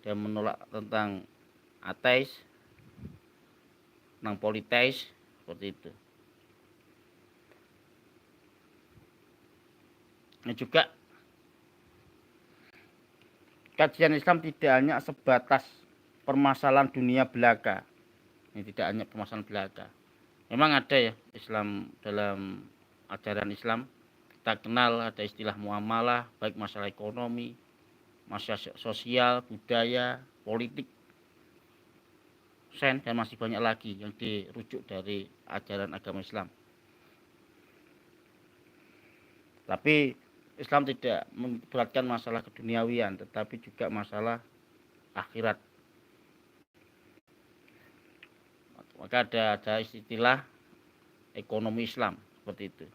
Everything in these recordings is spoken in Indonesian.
ada menolak tentang ateis, tentang politeis, seperti itu. Ini juga kajian Islam tidak hanya sebatas permasalahan dunia belaka. Ini tidak hanya permasalahan belaka. Memang ada ya Islam, dalam ajaran Islam kita kenal ada istilah muamalah, baik masalah ekonomi, masalah sosial, budaya, politik, dan masih banyak lagi yang dirujuk dari ajaran agama Islam. Tapi Islam tidak memberatkan masalah keduniawian, tetapi juga masalah akhirat. Maka ada istilah ekonomi Islam seperti itu.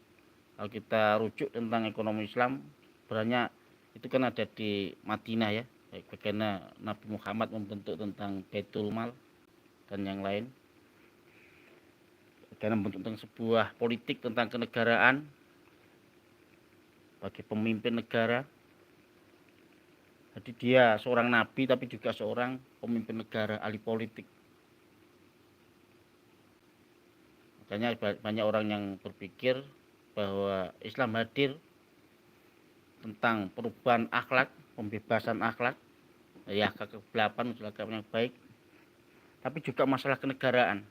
Kalau kita rujuk tentang ekonomi Islam, sebenarnya itu kan ada di Madinah ya, bagaimana Nabi Muhammad membentuk tentang Baitul Mal dan yang lain, bagaimana membentuk tentang sebuah politik tentang kenegaraan bagi pemimpin negara. Jadi dia seorang nabi tapi juga seorang pemimpin negara, ahli politik. Makanya banyak orang yang berpikir bahwa Islam hadir tentang perubahan akhlak, pembebasan akhlak, ya kegelapan, yang baik, tapi juga masalah kenegaraan.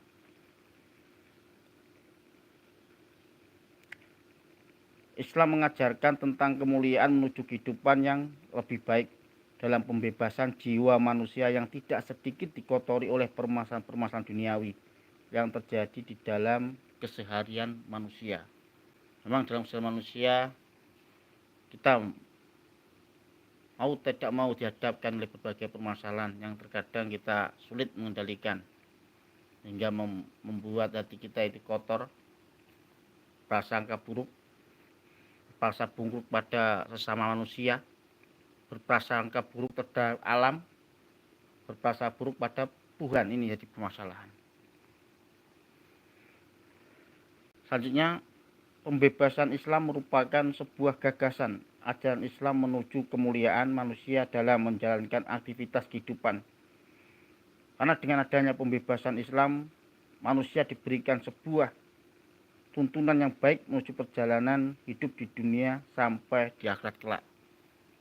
Islam mengajarkan tentang kemuliaan menuju kehidupan yang lebih baik dalam pembebasan jiwa manusia yang tidak sedikit dikotori oleh permasalahan-permasalahan duniawi yang terjadi di dalam keseharian manusia. Memang dalam keseharian manusia kita mau tidak mau dihadapkan oleh berbagai permasalahan yang terkadang kita sulit mengendalikan, hingga membuat hati kita itu kotor, prasangka buruk, berprasangka buruk pada sesama manusia, berprasangka buruk terhadap alam, berprasangka buruk pada Tuhan. Ini jadi permasalahan. Selanjutnya, pembebasan Islam merupakan sebuah gagasan ajaran Islam menuju kemuliaan manusia dalam menjalankan aktivitas kehidupan. Karena dengan adanya pembebasan Islam, manusia diberikan sebuah tuntunan yang baik menuju perjalanan hidup di dunia sampai di akhirat kelak.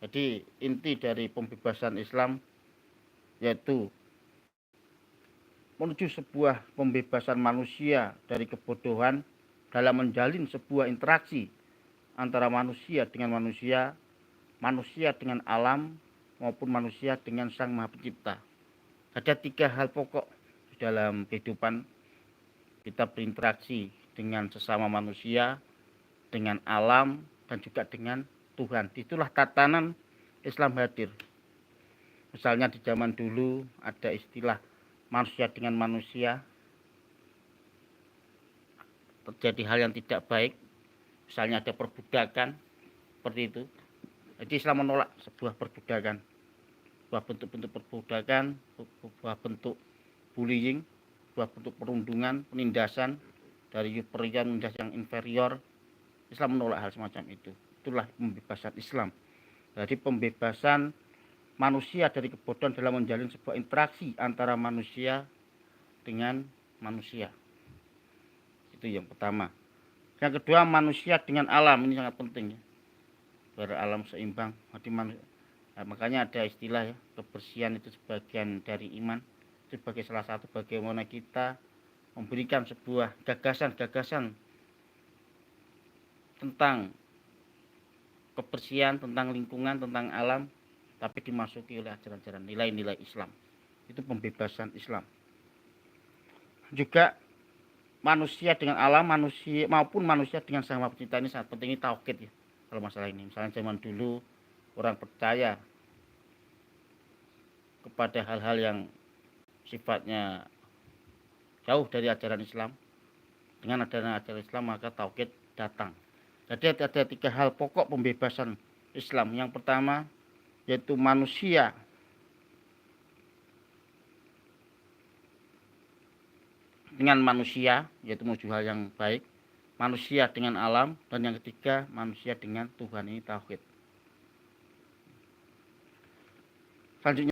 Jadi inti dari pembebasan Islam yaitu menuju sebuah pembebasan manusia dari kebodohan dalam menjalin sebuah interaksi antara manusia dengan manusia, manusia dengan alam, maupun manusia dengan Sang Maha Pencipta. Ada 3 hal pokok di dalam kehidupan kita berinteraksi dengan sesama manusia, dengan alam, dan juga dengan Tuhan. Itulah tatanan Islam hadir. Misalnya di zaman dulu ada istilah manusia dengan manusia, terjadi hal yang tidak baik, misalnya ada perbudakan, seperti itu. Jadi Islam menolak sebuah perbudakan, sebuah bentuk-bentuk perbudakan, sebuah bentuk bullying, sebuah bentuk perundungan, penindasan dari superior menindas yang inferior. Islam menolak hal semacam itu. Itulah pembebasan Islam. Jadi pembebasan manusia dari kebodohan dalam menjalin sebuah interaksi antara manusia dengan manusia. Itu yang pertama. Yang kedua, manusia dengan alam. Ini sangat penting ya, beralam seimbang. Jadi makanya ada istilah ya, kebersihan itu sebagian dari iman. Itu sebagai salah satu bagaimana kita memberikan sebuah gagasan-gagasan tentang kebersihan, tentang lingkungan, tentang alam, tapi dimasuki oleh ajaran-ajaran nilai-nilai Islam. Itu pembebasan Islam. Juga manusia dengan alam, manusia maupun manusia dengan Sang Maha Pencipta, ini sangat penting. Ini tauhid ya kalau masalah ini. Misalnya zaman dulu orang percaya kepada hal-hal yang sifatnya jauh dari ajaran Islam. Dengan adanya ajaran Islam maka tauhid datang. Jadi ada 3 hal pokok pembebasan Islam. Yang pertama yaitu manusia dengan manusia, yaitu menuju hal yang baik, manusia dengan alam, dan yang ketiga manusia dengan Tuhan. Ini tauhid. Selanjutnya